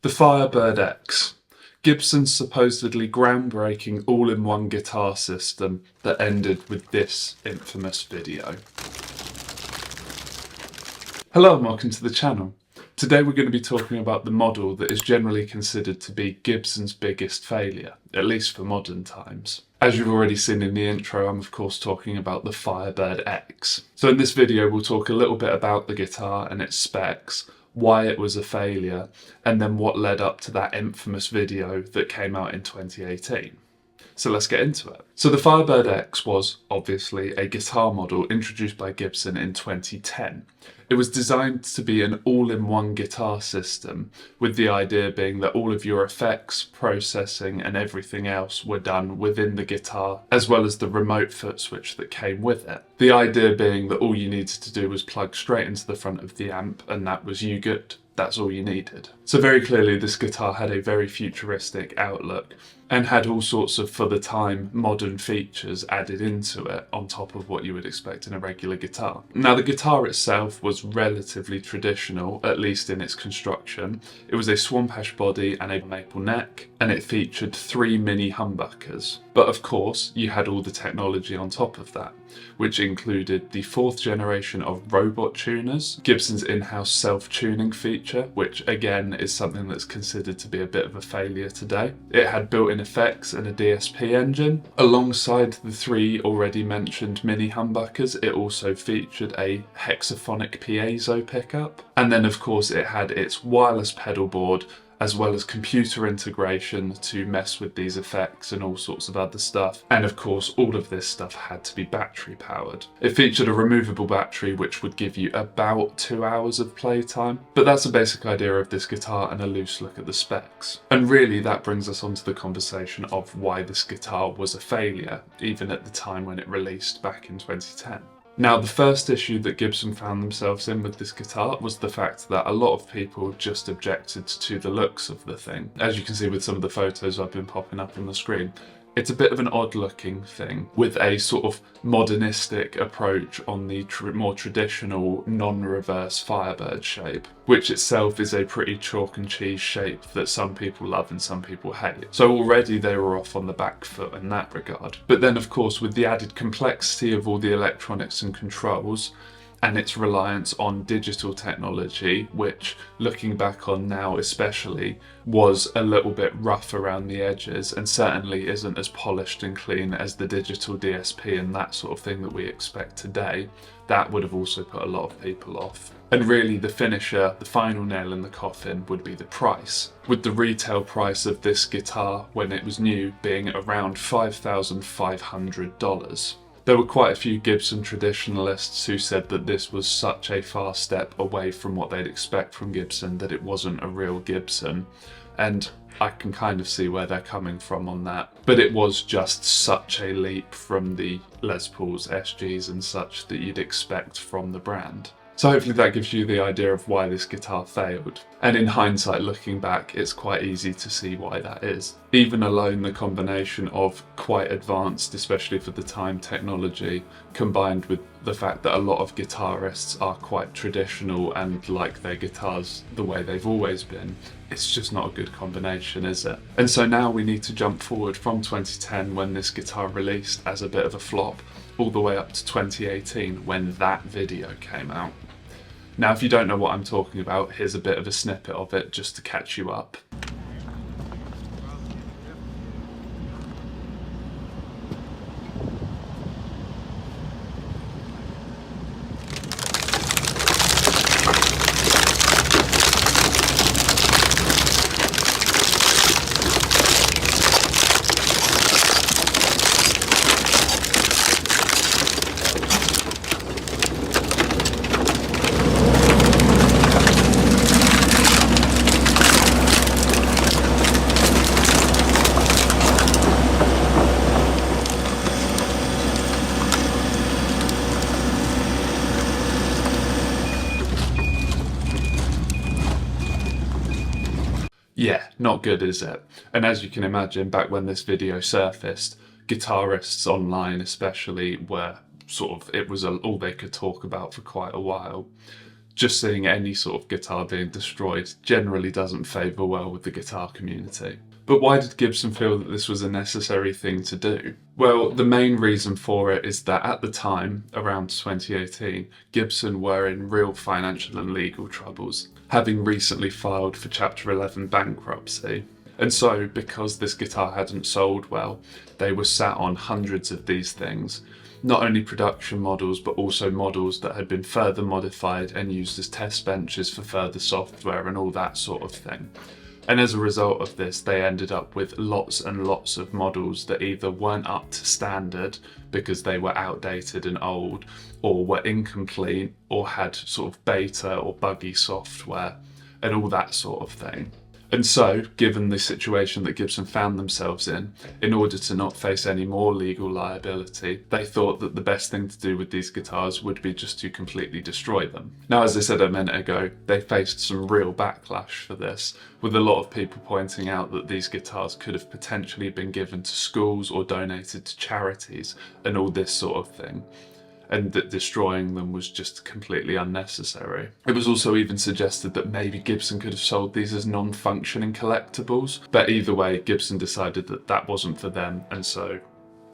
The Firebird X, Gibson's supposedly groundbreaking all-in-one guitar system that ended with this infamous video. Hello and welcome to the channel. Today we're going to be talking about the model that is generally considered to be Gibson's biggest failure, at least for modern times. As you've already seen in the intro, I'm of course talking about the Firebird X. So in this video we'll talk a little bit about the guitar and its specs, why it was a failure, and then what led up to that infamous video that came out in 2018. So let's get into it. So the Firebird X was obviously a guitar model introduced by Gibson in 2010. It was designed to be an all-in-one guitar system, with the idea being that all of your effects, processing and everything else were done within the guitar, as well as the remote foot switch that came with it. The idea being that all you needed to do was plug straight into the front of the amp and that was you good. That's all you needed. So very clearly this guitar had a very futuristic outlook and had all sorts of, for the time, modern features added into it on top of what you would expect in a regular guitar. Now the guitar itself was relatively traditional, at least in its construction. It was a swamp ash body and a maple neck, and it featured 3 mini humbuckers. But of course, you had all the technology on top of that, which included the 4th generation of robot tuners, Gibson's in-house self-tuning feature, which again is something that's considered to be a bit of a failure today. It had built-in effects and a DSP engine. Alongside the 3 already mentioned mini humbuckers, it also featured a hexaphonic piezo pickup. And then of course it had its wireless pedal board, as well as computer integration to mess with these effects and all sorts of other stuff. And of course, all of this stuff had to be battery powered. It featured a removable battery which would give you about 2 hours of playtime. But that's a basic idea of this guitar and a loose look at the specs. And really that brings us onto the conversation of why this guitar was a failure, even at the time when it released back in 2010. Now, the first issue that Gibson found themselves in with this guitar was the fact that a lot of people just objected to the looks of the thing. As you can see with some of the photos I've been popping up on the screen, it's a bit of an odd looking thing with a sort of modernistic approach on the more traditional non-reverse Firebird shape, which itself is a pretty chalk and cheese shape that some people love and some people hate. So already they were off on the back foot in that regard. But then of course with the added complexity of all the electronics and controls, and its reliance on digital technology, which looking back on now especially, was a little bit rough around the edges and certainly isn't as polished and clean as the digital DSP and that sort of thing that we expect today, that would have also put a lot of people off. And really the finisher, the final nail in the coffin, would be the price, with the retail price of this guitar when it was new being around $5,500. There were quite a few Gibson traditionalists who said that this was such a far step away from what they'd expect from Gibson that it wasn't a real Gibson, and I can kind of see where they're coming from on that. But it was just such a leap from the Les Pauls, SGs and such that you'd expect from the brand. So hopefully that gives you the idea of why this guitar failed. And in hindsight, looking back, it's quite easy to see why that is. Even alone the combination of quite advanced, especially for the time, technology, combined with the fact that a lot of guitarists are quite traditional and like their guitars the way they've always been, it's just not a good combination, is it? And so now we need to jump forward from 2010 when this guitar released as a bit of a flop, all the way up to 2018 when that video came out. Now, if you don't know what I'm talking about, here's a bit of a snippet of it just to catch you up. Yeah, not good, is it? And as you can imagine, back when this video surfaced, guitarists online especially were sort of, it was all they could talk about for quite a while. just seeing any sort of guitar being destroyed generally doesn't favour well with the guitar community. But why did Gibson feel that this was a necessary thing to do? Well, the main reason for it is that at the time, around 2018, Gibson were in real financial and legal troubles, having recently filed for Chapter 11 bankruptcy. And so, because this guitar hadn't sold well, they were sat on hundreds of these things. Not only production models, but also models that had been further modified and used as test benches for further software and all that sort of thing. And as a result of this, they ended up with lots and lots of models that either weren't up to standard because they were outdated and old, or were incomplete, or had sort of beta or buggy software, and all that sort of thing. And so, given the situation that Gibson found themselves in order to not face any more legal liability, they thought that the best thing to do with these guitars would be just to completely destroy them. Now, as I said a minute ago, they faced some real backlash for this, with a lot of people pointing out that these guitars could have potentially been given to schools or donated to charities and all this sort of thing, and that destroying them was just completely unnecessary. It was also even suggested that maybe Gibson could have sold these as non-functioning collectibles, but either way, Gibson decided that that wasn't for them, and so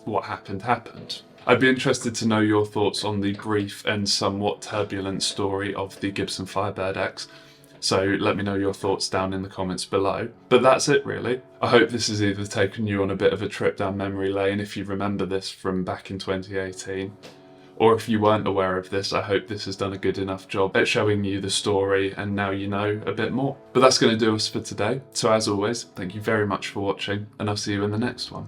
what happened happened. I'd be interested to know your thoughts on the brief and somewhat turbulent story of the Gibson Firebird X, so let me know your thoughts down in the comments below. But that's it really. I hope this has either taken you on a bit of a trip down memory lane if you remember this from back in 2018, or if you weren't aware of this, I hope this has done a good enough job at showing you the story and now you know a bit more. But that's going to do us for today. So as always, thank you very much for watching, and I'll see you in the next one.